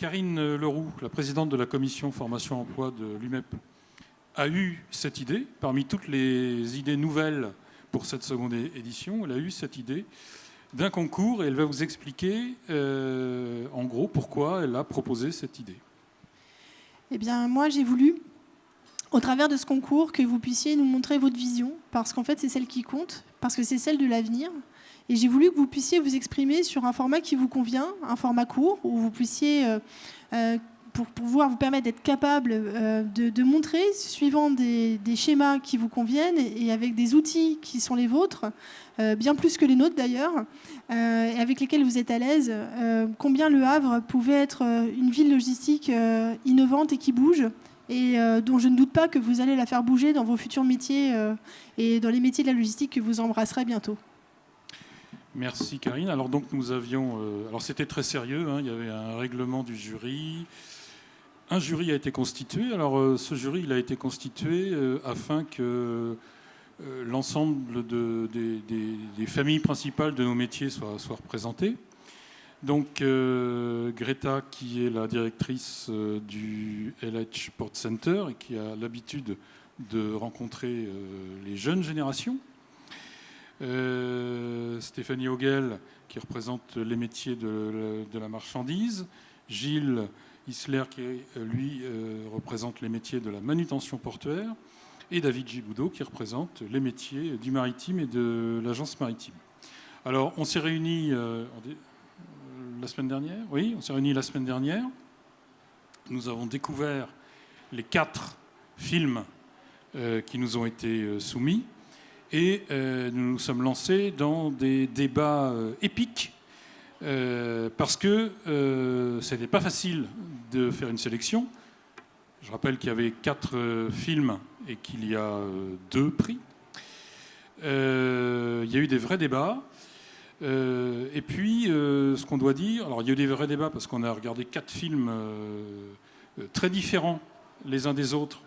Karine Leroux, la présidente de la commission formation-emploi de l'UMEP, a eu cette idée, parmi toutes les idées nouvelles pour cette seconde édition, elle a eu cette idée d'un concours et elle va vous expliquer en gros pourquoi elle a proposé cette idée. Eh bien, moi, j'ai voulu, au travers de ce concours, que vous puissiez nous montrer votre vision, parce qu'en fait, c'est celle qui compte, parce que c'est celle de l'avenir. Et j'ai voulu que vous puissiez vous exprimer sur un format qui vous convient, un format court, où vous puissiez, pour pouvoir vous permettre d'être capable de montrer, suivant des schémas qui vous conviennent et avec des outils qui sont les vôtres, bien plus que les nôtres d'ailleurs, et avec lesquels vous êtes à l'aise, combien Le Havre pouvait être une ville logistique innovante et qui bouge, et dont je ne doute pas que vous allez la faire bouger dans vos futurs métiers et dans les métiers de la logistique que vous embrasserez bientôt. Merci Karine. Alors donc nous avions, alors c'était très sérieux, hein, il y avait un règlement du jury. Un jury a été constitué. Alors ce jury il a été constitué afin que l'ensemble des familles principales de nos métiers soient représentées. Donc Greta, qui est la directrice du LH Port Center et qui a l'habitude de rencontrer les jeunes générations. Stéphanie Hogel, qui représente les métiers de la marchandise. Gilles Isler, qui lui représente les métiers de la manutention portuaire. Et David Giboudot, qui représente les métiers du maritime et de l'agence maritime. Alors, on s'est réunis la semaine dernière. Oui, on s'est réunis la semaine dernière. Nous avons découvert les 4 films qui nous ont été soumis. Et nous nous sommes lancés dans des débats épiques parce que ce n'était pas facile de faire une sélection. Je rappelle qu'il y avait 4 films et qu'il y a 2 prix. Il y a eu des vrais débats. Et puis, ce qu'on doit dire... Alors, il y a eu des vrais débats parce qu'on a regardé 4 films très différents les uns des autres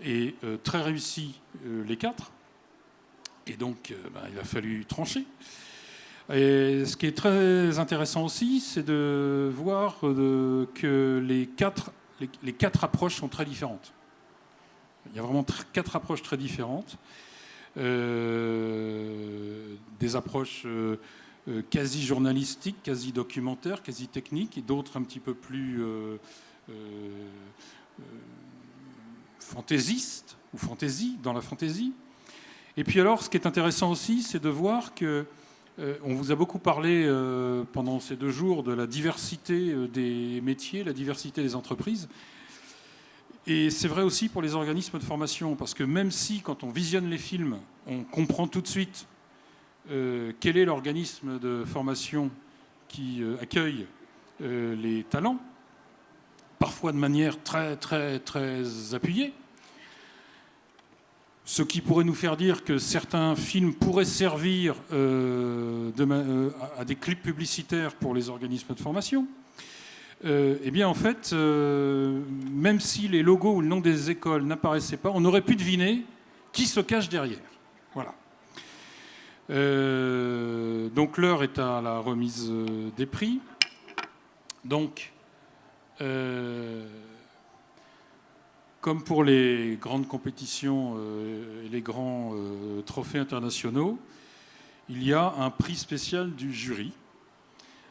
et très réussis les 4. Et donc, il a fallu trancher. Et ce qui est très intéressant aussi, c'est de voir que les quatre approches sont très différentes. Il y a vraiment 4 approches très différentes. Des approches quasi journalistiques, quasi documentaires, quasi techniques, et d'autres un petit peu plus fantaisistes, ou fantaisie, dans la fantaisie. Et puis alors, ce qui est intéressant aussi, c'est de voir que on vous a beaucoup parlé pendant ces 2 jours de la diversité des métiers, la diversité des entreprises. Et c'est vrai aussi pour les organismes de formation, parce que même si, quand on visionne les films, on comprend tout de suite quel est l'organisme de formation qui accueille les talents, parfois de manière très, très, très appuyée, ce qui pourrait nous faire dire que certains films pourraient servir à des clips publicitaires pour les organismes de formation. Eh bien, en fait, même si les logos ou le nom des écoles n'apparaissaient pas, on aurait pu deviner qui se cache derrière. Voilà. Donc, l'heure est à la remise des prix. Donc, comme pour les grandes compétitions et les grands trophées internationaux, il y a un prix spécial du jury.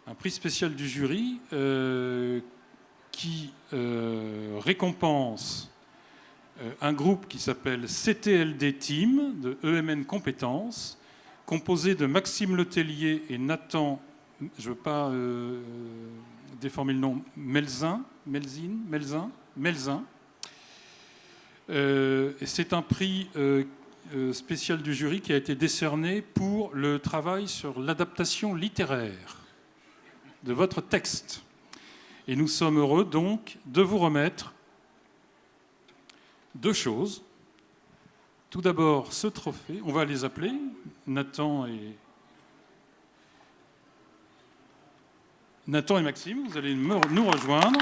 Un prix spécial du jury qui récompense un groupe qui s'appelle CTLD Team de EMN Compétences, composé de Maxime Letellier et Nathan, je ne veux pas déformer le nom, Melzin. C'est un prix spécial du jury qui a été décerné pour le travail sur l'adaptation littéraire de votre texte. Et nous sommes heureux donc de vous remettre 2 choses. Tout d'abord, ce trophée, on va les appeler, Nathan et Maxime, vous allez nous rejoindre.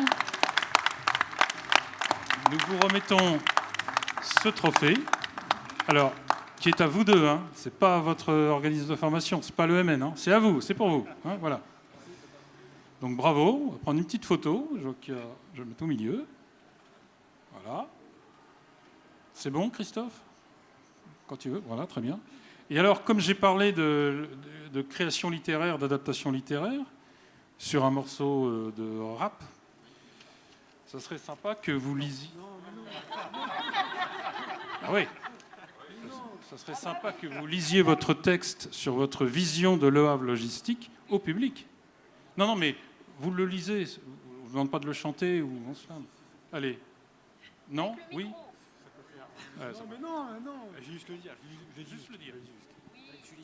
Nous vous remettons ce trophée, alors, qui est à vous 2, hein. Ce n'est pas à votre organisme de formation, ce n'est pas l'EMN, hein. C'est à vous, c'est pour vous, hein, voilà. Donc bravo, on va prendre une petite photo. Je vais le mettre au milieu. Voilà. C'est bon, Christophe? Quand tu veux, voilà, très bien. Et alors, comme j'ai parlé de création littéraire, d'adaptation littéraire, sur un morceau de rap, ça serait sympa que vous lisiez... Ah oui. Ça serait sympa que vous lisiez votre texte sur votre vision de Le Havre logistique au public. Non, mais vous le lisez. Je ne vous demande pas de le chanter ou on se lame. Allez. Non? Oui? Ouais, non. Je vais juste le dire. Juste le dire.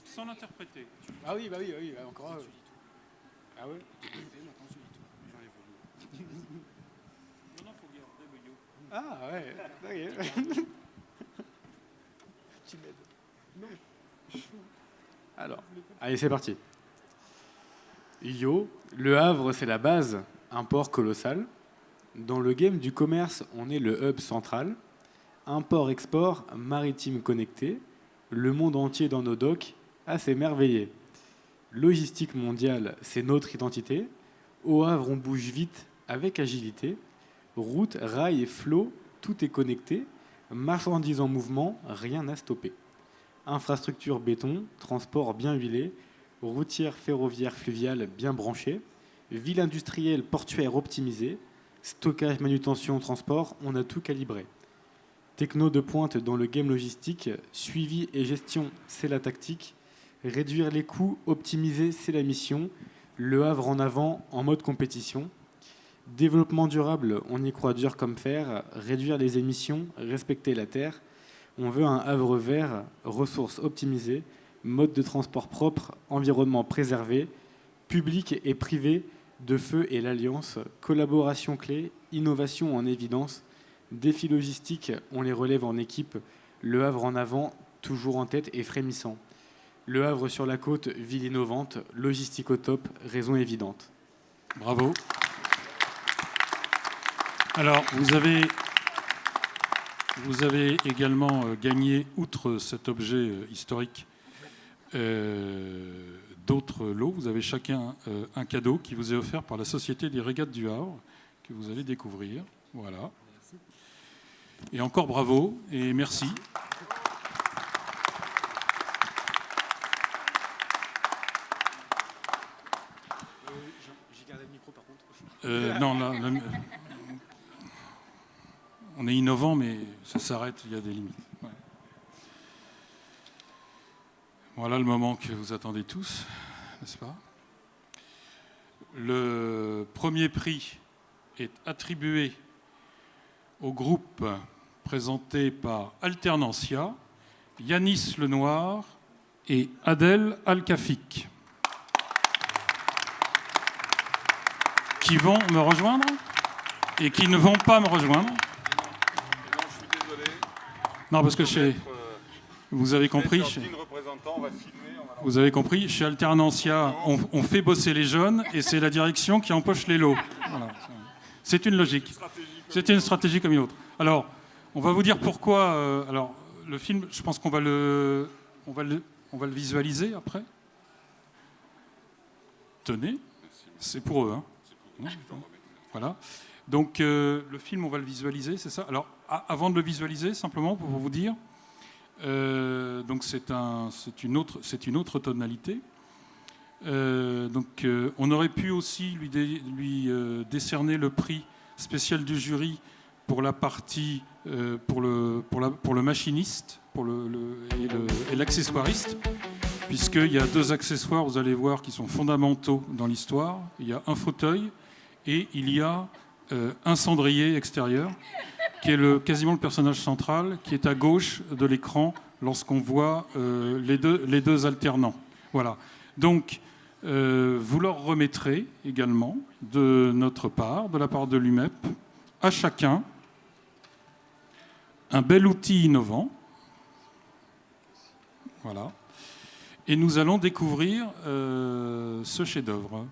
Sans l'interpréter. Ah oui, encore. Ah ouais? Non, faut garder le yo. Ah ouais, ok. Tu m'aides. Non. Alors, allez, c'est parti. Yo, Le Havre, c'est la base, un port colossal. Dans le game du commerce, on est le hub central. Import-export maritime connecté. Le monde entier dans nos docks à s'émerveiller. Logistique mondiale, c'est notre identité. Au Havre, on bouge vite avec agilité. Route, rail et flot, tout est connecté. Marchandises en mouvement, rien à stopper. Infrastructure béton, transport bien huilé. Routière, ferroviaire, fluviale bien branchée. Ville industrielle, portuaire optimisée. Stockage, manutention, transport, on a tout calibré. Techno de pointe dans le game logistique. Suivi et gestion, c'est la tactique. Réduire les coûts, optimiser, c'est la mission. Le Havre en avant, en mode compétition. Développement durable, on y croit dur comme fer. Réduire les émissions, respecter la terre. On veut un Havre vert, ressources optimisées, mode de transport propre, environnement préservé, public et privé, de feu et l'alliance, collaboration clé, innovation en évidence, défis logistiques, on les relève en équipe. Le Havre en avant, toujours en tête et frémissant. Le Havre sur la côte, ville innovante, logistique au top, raison évidente. Bravo. Alors, vous avez également gagné, outre cet objet historique, d'autres lots. Vous avez chacun un cadeau qui vous est offert par la Société des Régates du Havre, que vous allez découvrir. Voilà. Et encore bravo et merci. J'ai gardé le micro par contre. Non, là, on est innovant, mais ça s'arrête, il y a des limites. Ouais. Voilà le moment que vous attendez tous, n'est-ce pas? Le premier prix est attribué au groupe présenté par Alternancia, Yanis Lenoir et Adèle Alkafik, qui vont me rejoindre et qui ne vont pas me rejoindre. Non, parce que vous avez compris. Vous avez compris, chez Alternancia, on fait bosser les jeunes et c'est la direction qui empoche les lots. Voilà. C'est une logique. C'est une stratégie comme une autre. Alors, on va vous dire pourquoi. Alors, le film, je pense qu'on va le visualiser après. Tenez, c'est pour eux. Hein. Voilà. Donc, le film, on va le visualiser, c'est ça. Alors, avant de le visualiser, simplement pour vous dire, donc c'est une autre tonalité. Donc, on aurait pu aussi lui décerner le prix spécial du jury pour la partie pour le machiniste et l'accessoiriste, puisqu'il y a deux accessoires, vous allez voir, qui sont fondamentaux dans l'histoire. Il y a un fauteuil et il y a un cendrier extérieur, qui est quasiment le personnage central, qui est à gauche de l'écran lorsqu'on voit les deux alternants. Voilà. Donc, vous leur remettrez également, de notre part, de la part de l'UMEP, à chacun un bel outil innovant. Voilà. Et nous allons découvrir ce chef-d'œuvre.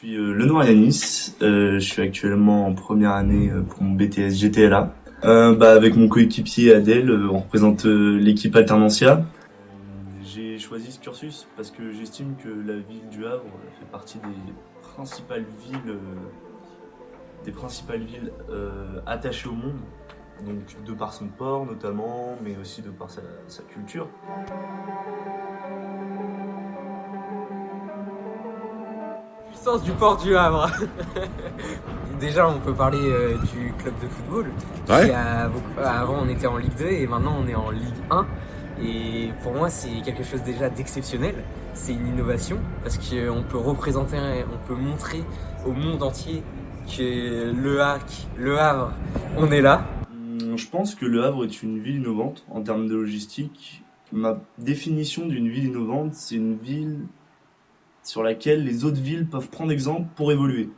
suis Lenoir Yanis, je suis actuellement en première année pour mon BTS GTLA. Avec mon coéquipier Adèle, on représente l'équipe Alternantia. J'ai choisi ce cursus parce que j'estime que la ville du Havre fait partie des principales villes attachées au monde, donc de par son port notamment, mais aussi de par sa culture. Du port du Havre. Déjà, on peut parler du club de football. Ouais. Avant, on était en Ligue 2 et maintenant, on est en Ligue 1. Et pour moi, c'est quelque chose déjà d'exceptionnel. C'est une innovation parce qu'on peut représenter, on peut montrer au monde entier que le Havre, on est là. Je pense que Le Havre est une ville innovante en termes de logistique. Ma définition d'une ville innovante, c'est une ville sur laquelle les autres villes peuvent prendre exemple pour évoluer.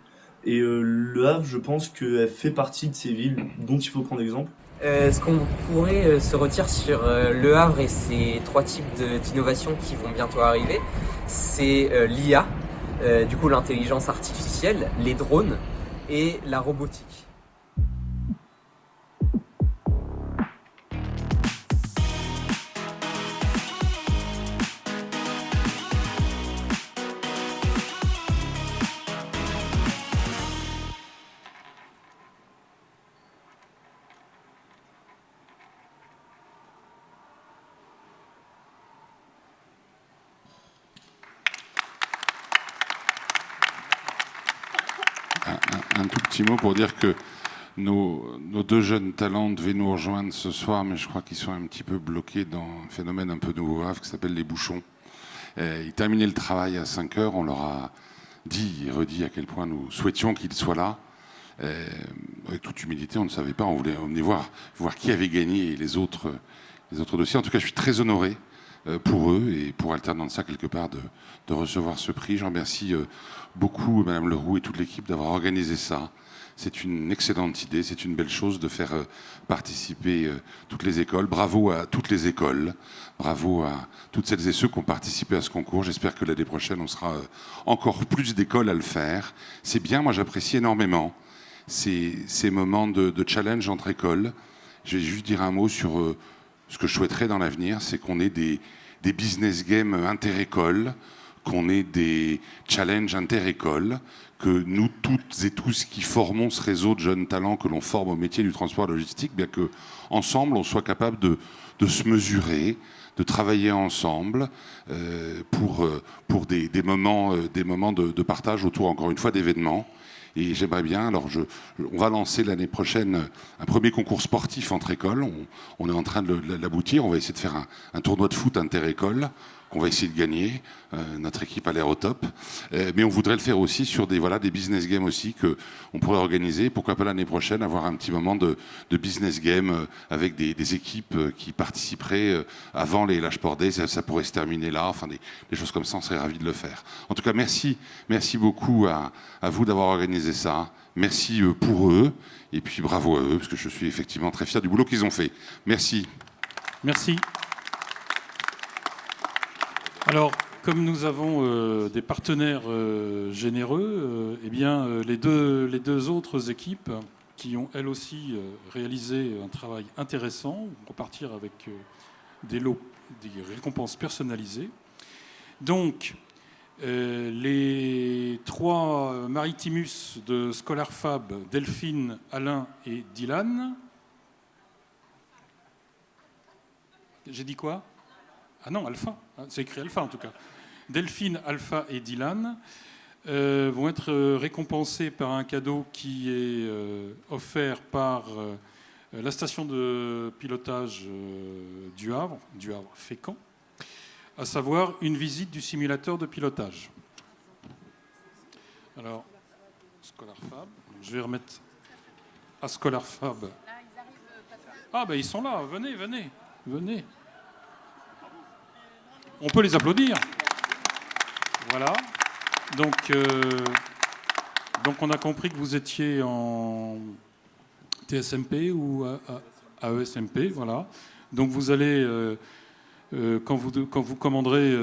Et Le Havre, je pense qu'elle fait partie de ces villes dont il faut prendre exemple. Ce qu'on pourrait se retirer sur Le Havre et ces 3 types d'innovations qui vont bientôt arriver, c'est l'IA, du coup l'intelligence artificielle, les drones et la robotique. Un tout petit mot pour dire que nos 2 jeunes talents devaient nous rejoindre ce soir, mais je crois qu'ils sont un petit peu bloqués dans un phénomène un peu nouveau grave qui s'appelle les bouchons. Ils terminaient le travail à 5 heures, on leur a dit et redit à quel point nous souhaitions qu'ils soient là. Avec toute humilité, on ne savait pas, on venait voir qui avait gagné et les autres dossiers. En tout cas, je suis très honoré pour eux et pour Alternantia quelque part de recevoir ce prix. Je remercie beaucoup Madame Leroux et toute l'équipe d'avoir organisé ça. C'est une excellente idée, c'est une belle chose de faire participer toutes les écoles. Bravo à toutes les écoles, bravo à toutes celles et ceux qui ont participé à ce concours. J'espère que l'année prochaine, on sera encore plus d'écoles à le faire. C'est bien, moi j'apprécie énormément ces moments de challenge entre écoles. Je vais juste dire un mot sur ce que je souhaiterais dans l'avenir, c'est qu'on ait des business games inter-écoles, qu'on ait des challenges inter-écoles, que nous toutes et tous qui formons ce réseau de jeunes talents que l'on forme au métier du transport logistique, bien que ensemble on soit capable de se mesurer, de travailler ensemble pour des moments de partage autour, encore une fois, d'événements. Et j'aimerais bien, on va lancer l'année prochaine un premier concours sportif entre écoles. On est en train de l'aboutir. On va essayer de faire un tournoi de foot inter-école qu'on va essayer de gagner. Notre équipe a l'air au top. Mais on voudrait le faire aussi sur des business games aussi qu'on pourrait organiser. Pourquoi pas l'année prochaine avoir un petit moment de business game avec des équipes qui participeraient avant les Lâche Port Days. Ça pourrait se terminer là. Enfin, des choses comme ça, on serait ravis de le faire. En tout cas, merci beaucoup à vous d'avoir organisé ça. Merci pour eux. Et puis bravo à eux, parce que je suis effectivement très fier du boulot qu'ils ont fait. Merci. Merci. Alors, comme nous avons des partenaires généreux, les deux autres équipes qui ont elles aussi réalisé un travail intéressant vont repartir avec des lots, des récompenses personnalisées. Donc, les 3 Maritimus de Scholar Fab, Delphine, Alain et Dylan. J'ai dit quoi ? Ah non, Alpha. C'est écrit Alpha en tout cas. Delphine, Alpha et Dylan vont être récompensés par un cadeau qui est offert par la station de pilotage du Havre Fécamp, à savoir une visite du simulateur de pilotage. Alors, Scholar Fab, je vais remettre à Scholar Fab. Ah ben ils sont là, venez. On peut les applaudir. Voilà. Donc on a compris que vous étiez en TSMP ou AESMP, voilà. Donc vous allez Quand vous commanderez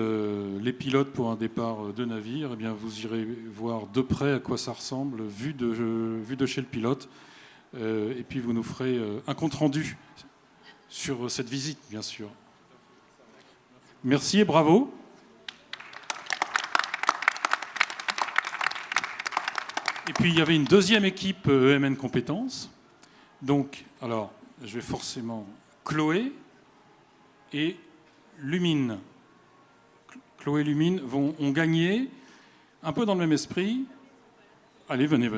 les pilotes pour un départ de navire, eh bien, vous irez voir de près à quoi ça ressemble, vu de chez le pilote. Et puis vous nous ferez un compte-rendu sur cette visite, bien sûr. Merci et bravo. Et puis il y avait une deuxième équipe EMN Compétences. Donc, alors, je vais forcément Chloé et Lumine. Chloé et Lumine ont gagné, un peu dans le même esprit. Allez, venez.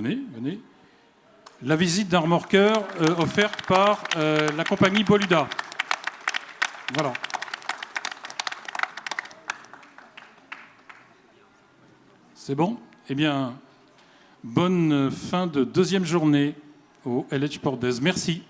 La visite d'un remorqueur offerte par la compagnie Boluda. Voilà. C'est bon ? Eh bien, bonne fin de deuxième journée au LH Port d'Aise. Merci.